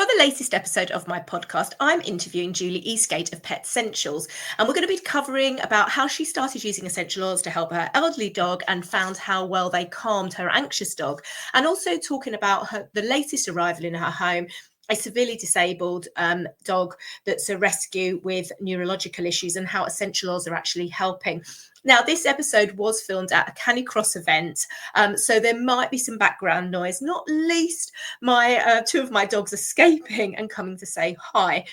For the latest episode of my podcast, I'm interviewing Julie Eastgate of Pet Essentials, and we're going to be covering about how she started using essential oils to help her elderly dog and found how well they calmed her anxious dog, and also talking about the latest arrival in her home, a severely disabled dog that's a rescue with neurological issues, and how essential oils are actually helping. Now, this episode was filmed at a canicross event, so there might be some background noise, not least my two of my dogs escaping and coming to say hi.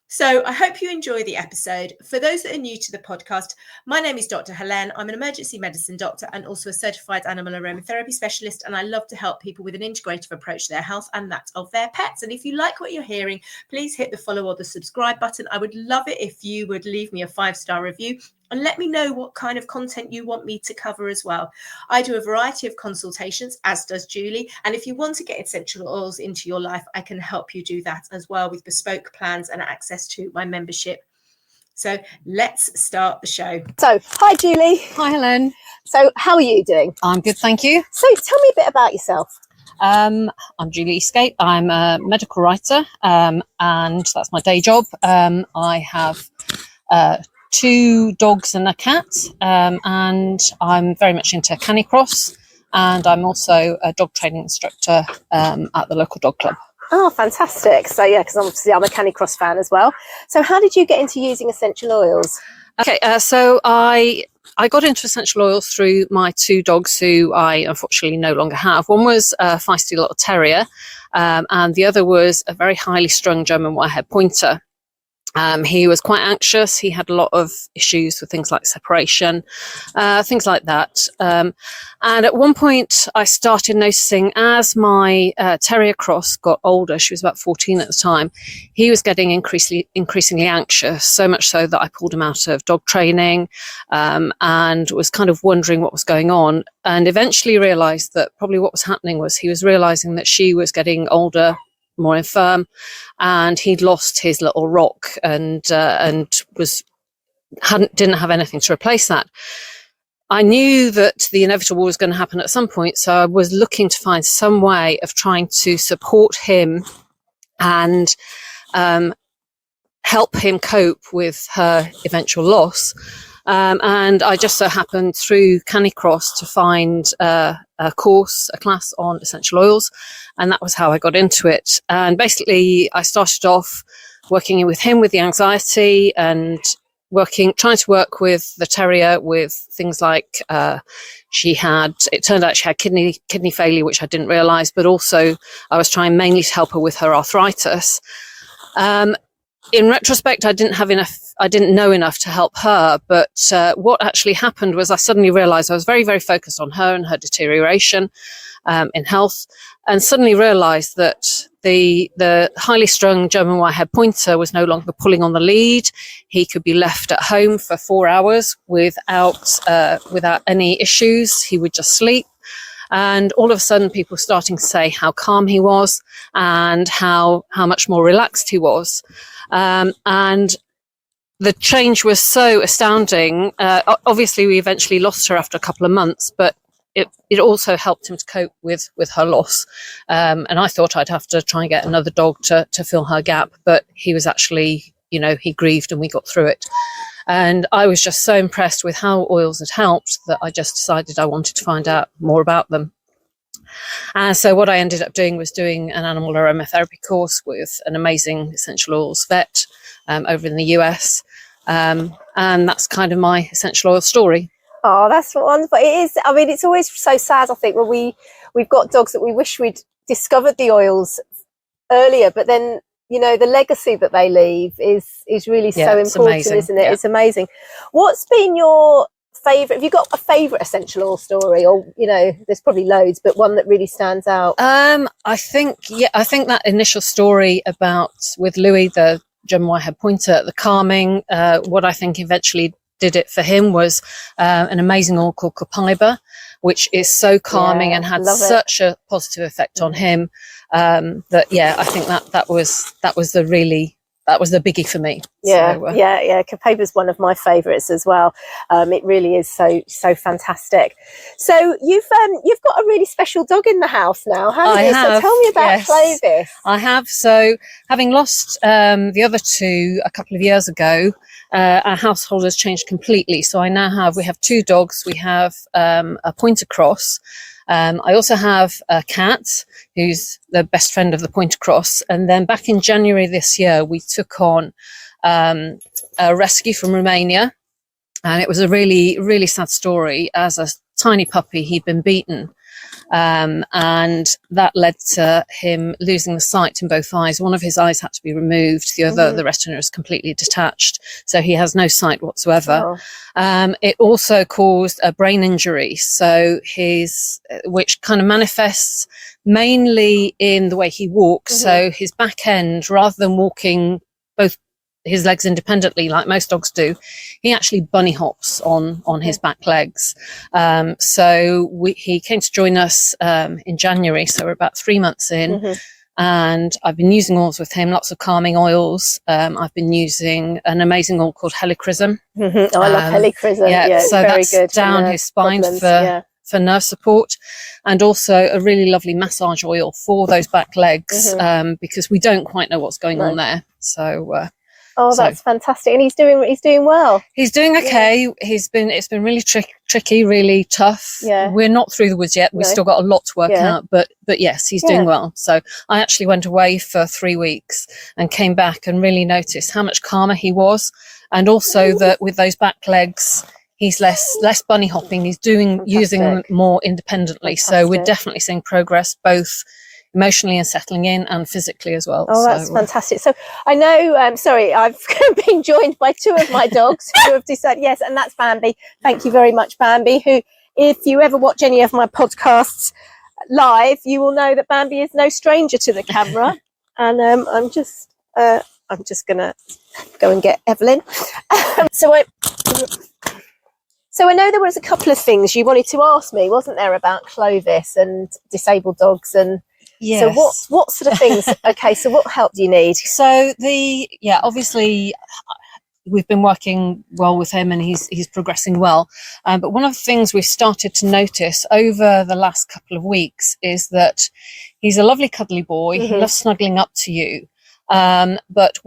So I hope you enjoy the episode. For those that are new to the podcast, my name is Dr. Helene. I'm an emergency medicine doctor and also a certified animal aromatherapy specialist, and I love to help people with an integrative approach to their health and that of their pets. And if you like what you're hearing, please hit the follow or the subscribe button. I would love it if you would leave me a 5-star review and let me know what kind of content you want me to cover as well. I do a variety of consultations, as does Julie. And if you want to get essential oils into your life, I can help you do that as well with bespoke plans and access to my membership. So let's start the show. So, hi Julie. Hi Helen. So, how are you doing? I'm good, thank you. So, tell me a bit about yourself. I'm Julie Eastgate. I'm a medical writer, and that's my day job. I have 2 dogs and a cat, and I'm very much into canicross, and I'm also a dog training instructor at the local dog club. Oh, fantastic. So, yeah, because obviously I'm a canicross fan as well. So, how did you get into using essential oils? Okay, so I got into essential oils through my 2 dogs who I unfortunately no longer have. One was a feisty little terrier, and the other was a very highly strung German Wirehead pointer. He was quite anxious. He had a lot of issues with things like separation, things like that. And at one point, I started noticing as my terrier cross got older, she was about 14 at the time, he was getting increasingly anxious, so much so that I pulled him out of dog training and was kind of wondering what was going on, and eventually realised that probably what was happening was he was realising that she was getting older, more infirm, and he'd lost his little rock and didn't have anything to replace that. I knew that the inevitable was going to happen at some point, so I was looking to find some way of trying to support him and help him cope with her eventual loss. And I just so happened through Canicross to find a class on essential oils, and that was how I got into it. And basically I started off working with him with the anxiety and trying to work with the terrier with things like it turned out she had kidney failure, which I didn't realise, but also I was trying mainly to help her with her arthritis. In retrospect, I didn't know enough to help her, but what actually happened was I suddenly realised I was very, very focused on her and her deterioration in health, and suddenly realised that the highly strung German Wirehead pointer was no longer pulling on the lead. He could be left at home for 4 hours without any issues. He would just sleep. And all of a sudden, people were starting to say how calm he was and how much more relaxed he was. And the change was so astounding. Obviously, we eventually lost her after a couple of months, but it also helped him to cope with her loss. And I thought I'd have to try and get another dog to fill her gap, but he was actually, he grieved and we got through it. And I was just so impressed with how oils had helped that I just decided I wanted to find out more about them. And so what I ended up doing was doing an animal aromatherapy course with an amazing essential oils vet over in the US. And that's kind of my essential oil story. Oh, that's wonderful. It is. I mean, it's always so sad, I think, when we've got dogs that we wish we'd discovered the oils earlier, but then, the legacy that they leave is really so important, amazing. Isn't it? Yeah. It's amazing. What's been your favourite? Have you got a favourite essential oil story, or there's probably loads, but one that really stands out? I think that initial story with Louis, the German Wirehead pointer, the calming. What I think eventually did it for him was an amazing oil called copaiba, which is so calming and had such a positive effect on him. I think that was the really that was the biggie for me. Yeah, So, yeah. Capaba's one of my favourites as well. It really is so fantastic. So you've got a really special dog in the house now, haven't you? So tell me about Clovis. I have. So having lost the other two a couple of years ago, our household has changed completely. So we have two dogs. We have a pointer cross. I also have a cat who's the best friend of the pointer cross. And then back in January this year, we took on a rescue from Romania. And it was a really, really sad story. As a tiny puppy, he'd been beaten. And that led to him losing the sight in both eyes. One of his eyes had to be removed. The retina is completely detached. So he has no sight whatsoever. Oh. It also caused a brain injury. So which kind of manifests mainly in the way he walks. So his back end, rather than walking both his legs independently like most dogs do, he actually bunny hops on his back legs. So he came to join us in January, so we're about 3 months in. And I've been using oils with him, lots of calming oils. I've been using an amazing oil called helichrysum. Oh, I love helichrysum. Yeah, so very that's good down his spine problems, for nerve support, and also a really lovely massage oil for those back legs, because we don't quite know what's going on there. So that's fantastic. And he's doing well. He's doing okay. Yeah. It's been really tricky, really tough. Yeah. We're not through the woods yet. We've still got a lot to work out, but yes, he's doing well. So I actually went away for 3 weeks and came back and really noticed how much calmer he was. And also that with those back legs, he's less bunny hopping. He's using them more independently. Fantastic. So we're definitely seeing progress, both emotionally and settling in, and physically as well. Oh, that's fantastic. So I know, I've been joined by two of my dogs who have decided, yes, and that's Bambi. Thank you very much, Bambi, who, if you ever watch any of my podcasts live, you will know that Bambi is no stranger to the camera. And I'm just going to go and get Evelyn. So I know there was a couple of things you wanted to ask me, wasn't there, about Clovis and disabled dogs and... Yes. So what sort of things? Okay, so what help do you need? So obviously we've been working well with him and he's progressing well. But one of the things we've started to notice over the last couple of weeks is that he's a lovely cuddly boy. He loves snuggling up to you. But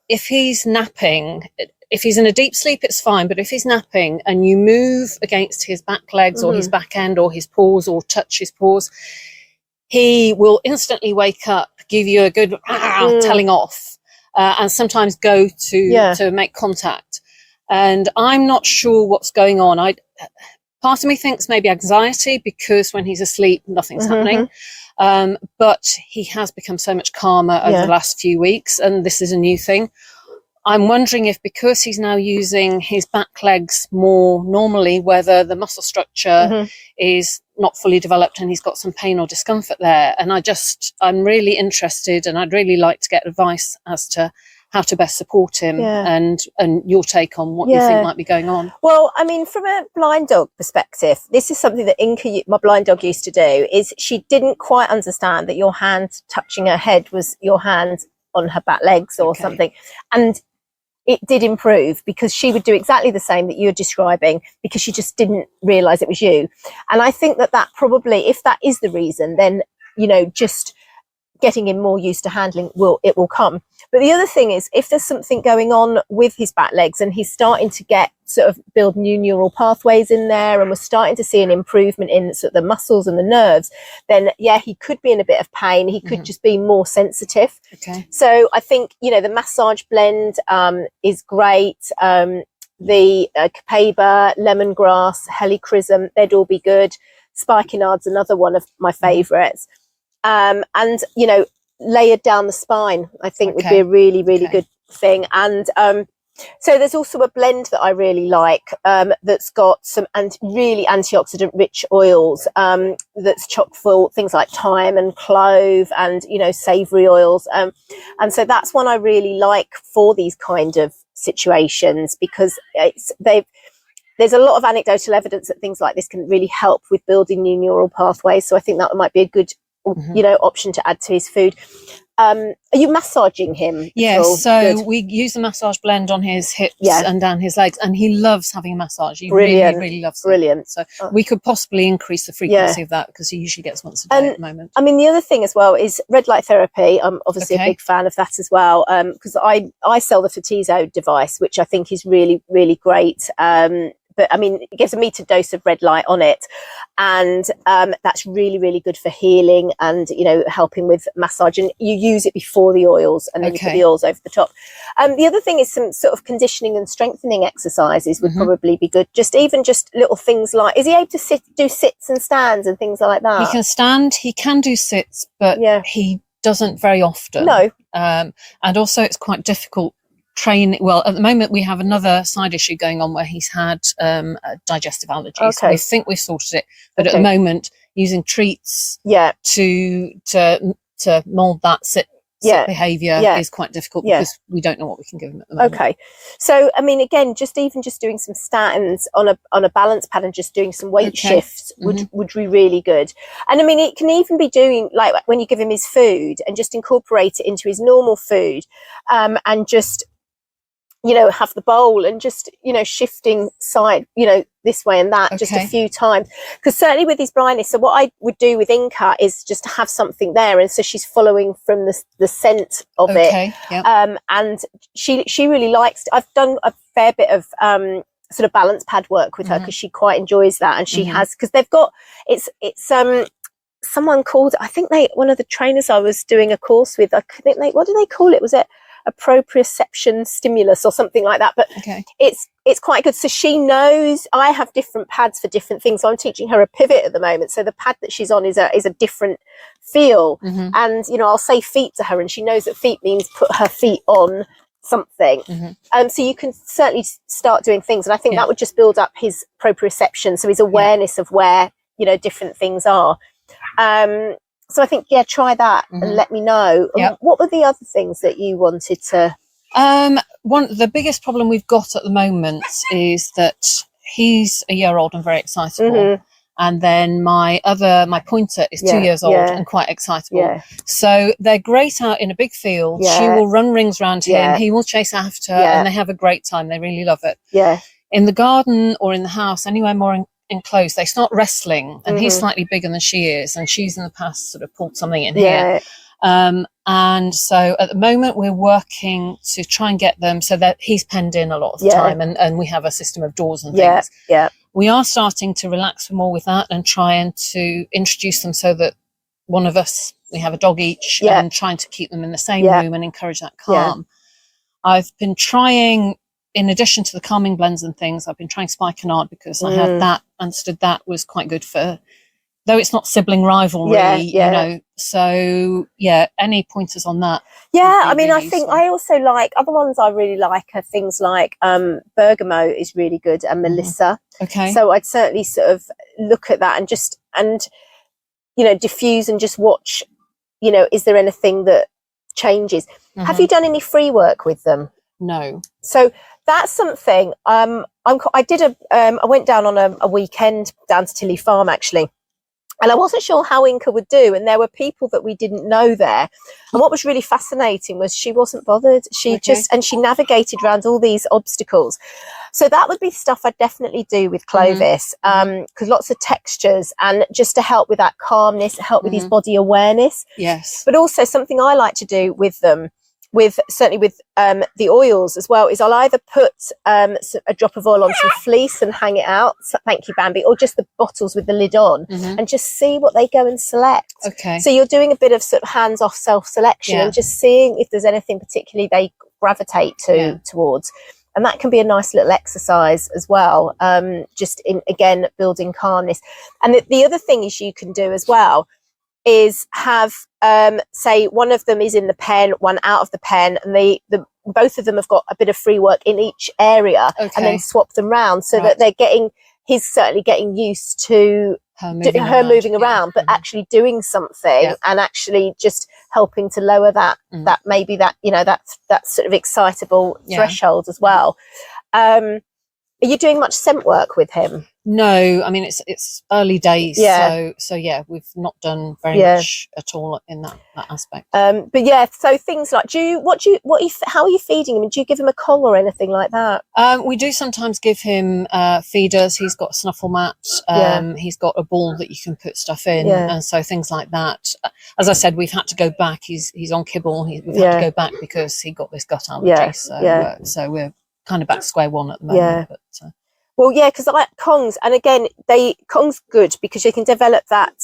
if he's napping, if he's in a deep sleep, it's fine. But if he's napping and you move against his back legs or his back end or his paws or touch his paws, he will instantly wake up, give you a good telling off, and sometimes go to make contact. And I'm not sure what's going on. Part of me thinks maybe anxiety, because when he's asleep, nothing's happening. But he has become so much calmer over the last few weeks, and this is a new thing. I'm wondering if, because he's now using his back legs more normally, whether the muscle structure is not fully developed and he's got some pain or discomfort there. And I'm really interested, and I'd really like to get advice as to how to best support him, and your take on what you think might be going on. Well, I mean, from a blind dog perspective, this is something that Inca, my blind dog, used to do, is she didn't quite understand that your hand touching her head was your hand on her back legs or something. And it did improve, because she would do exactly the same that you're describing, because she just didn't realise it was you. And I think that probably, if that is the reason, then, just getting him more used to handling will come. But the other thing is, if there's something going on with his back legs and he's starting to build new neural pathways in there, and we're starting to see an improvement in sort of the muscles and the nerves, then he could be in a bit of pain. He could just be more sensitive. Okay. So I think, the massage blend is great. The Capaba, lemongrass, helichrysum, they'd all be good. Spikenard's another one of my favourites. And layered down the spine, I think would be a really, really good thing. And so there's also a blend that I really like, that's got some really antioxidant rich oils, that's chock full things like thyme and clove and savoury oils, and so that's one I really like for these kind of situations, because there's a lot of anecdotal evidence that things like this can really help with building new neural pathways. So I think that might be a good option to add to his food. are you massaging him? Yes, so we use the massage blend on his hips and down his legs, and he loves having a massage. He really loves it. So we could possibly increase the frequency of that, because he usually gets once a day at the moment. I mean, the other thing as well is red light therapy. I'm obviously a big fan of that as well, because I sell the Fatizo device, which I think is really, really great. But I mean, it gives a metered dose of red light on it, and that's really, really good for healing and, you know, helping with massage. And you use it before the oils, and then you put the oils over the top. The other thing is some sort of conditioning and strengthening exercises would probably be good. Just little things like, is he able to do sits and stands and things like that? He can stand, he can do sits, but he doesn't very often. No. And also it's quite difficult training. Well, at the moment we have another side issue going on where he's had digestive allergies. We think we've sorted it, but at the moment using treats to mold that sit behavior is quite difficult, because we don't know what we can give him at the moment. So I mean, again, just doing some stands on a balance pad and just doing some weight shifts would be really good. And I mean, it can even be doing, like, when you give him his food, and just incorporate it into his normal food, and just, you know, have the bowl and just, you know, shifting side, you know, this way and that, just a few times. Because certainly with his blindness, so what I would do with Inca is just to have something there, and so she's following from the scent of it. And she really likes I've done a fair bit of sort of balance pad work with her, because she quite enjoys that. And she has, because they've got, it's someone called, I think one of the trainers I was doing a course with, I think what do they call it? Was it a proprioception stimulus or something like that? But it's quite good. So she knows I have different pads for different things. So I'm teaching her a pivot at the moment. So the pad that she's on is a different feel. And, you know, I'll say feet to her, and she knows that feet means put her feet on something. So you can certainly start doing things. And I think that would just build up his proprioception. So his awareness of where, you know, different things are. So I think, try that and let me know. What were the other things that you wanted to? The biggest problem we've got at the moment is that he's a year old and very excitable. And then my pointer is 2 years old and quite excitable. So they're great out in a big field. She will run rings around him. He will chase after her, and they have a great time. They really love it. In the garden or in the house, anywhere more enclosed, they start wrestling, and he's slightly bigger than she is, and she's in the past sort of pulled something in here. And so at the moment we're working to try and get them so that he's penned in a lot of the time, and we have a system of doors and things. We are starting to relax more with that, and trying to introduce them so that one of us, we have a dog each, and trying to keep them in the same room and encourage that calm. I've been trying, in addition to the calming blends and things, I've been trying spikenard, because I had that, understood that was quite good for, though it's not sibling rivalry, you know. So any pointers on that? I mean, really I think I also like other ones I really like are things like bergamot is really good, and Melissa. So I'd certainly sort of look at that and you know, diffuse and just watch, you know, is there anything that changes? Have you done any free work with them? No. So that's something I went down on a weekend down to Tilly Farm, actually, and I wasn't sure how Inca would do, and there were people that we didn't know there, and what was really fascinating was she wasn't bothered. She she navigated around all these obstacles. So that would be stuff I'd definitely do with Clovis, because lots of textures, and just to help with that calmness, help with his body awareness. But also something I like to do with them, certainly with the oils as well, is I'll either put a drop of oil on some fleece and hang it out, so, thank you Bambi, or just the bottles with the lid on, and just see what they go and select. So you're doing a bit of sort of hands-off self-selection, and just seeing if there's anything particularly they gravitate towards. And that can be a nice little exercise as well, just in, again, building calmness. And the other thing is you can do as well is have say one of them is in the pen, one out of the pen, and the both of them have got a bit of free work in each area, and then swap them round, so that they're getting, he's certainly getting used to her moving around, but actually doing something, and actually just helping to lower that that maybe that, you know, that sort of excitable threshold as well. Are you doing much scent work with him? No, I mean it's early days, Yeah. so yeah, we've not done very Yeah. much at all in that aspect. But yeah, so things like, how are you feeding him? Do you give him a Kong or anything like that? We do sometimes give him feeders. He's got a snuffle mat. He's got a ball that you can put stuff in, and so things like that. As I said, we've had to go back. He's on kibble. We've had to go back because he got this gut allergy. So we're kind of back to square one at the moment. But, well, yeah, because I like Kongs, and again, Kong's good because you can develop that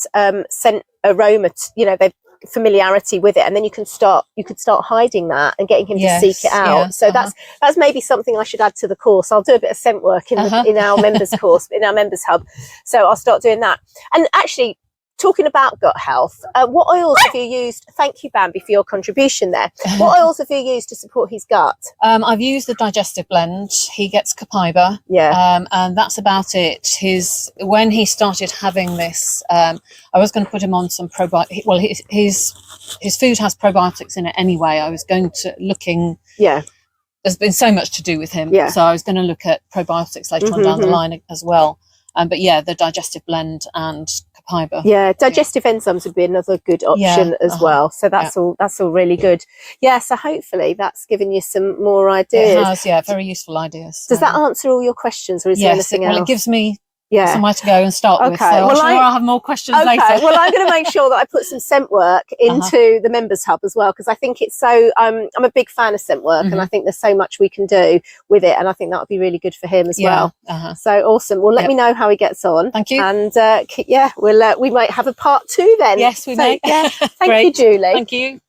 scent aroma. They've familiarity with it, and then you could start hiding that and getting him to seek it out. So that's maybe something I should add to the course. I'll do a bit of scent work in our members course, in our members hub. So I'll start doing that. And actually, talking about gut health, what oils have you used? Thank you, Bambi, for your contribution there. What oils have you used to support his gut? I've used the digestive blend. He gets Copaiba, and that's about it. When he started having this, I was going to put him on some probiotics. Well, his food has probiotics in it anyway. I was going to there's been so much to do with him, so I was going to look at probiotics later on down the line as well. But yeah, the digestive blend and Copaiba. Yeah, digestive enzymes would be another good option as well. So that's all really good. Yeah, so hopefully that's given you some more ideas. It has, very useful ideas. Does that answer all your questions, or is there anything else? Well, it gives me somewhere to go and start with. So I'll have more questions later. Well, I'm going to make sure that I put some scent work into the members hub as well, because I think it's so. I'm a big fan of scent work, and I think there's so much we can do with it, and I think that would be really good for him as well. So awesome. Well, let me know how he gets on. Thank you. And we might have a part 2 then. Yes, we may. Yeah. Thank you, Julie. Thank you.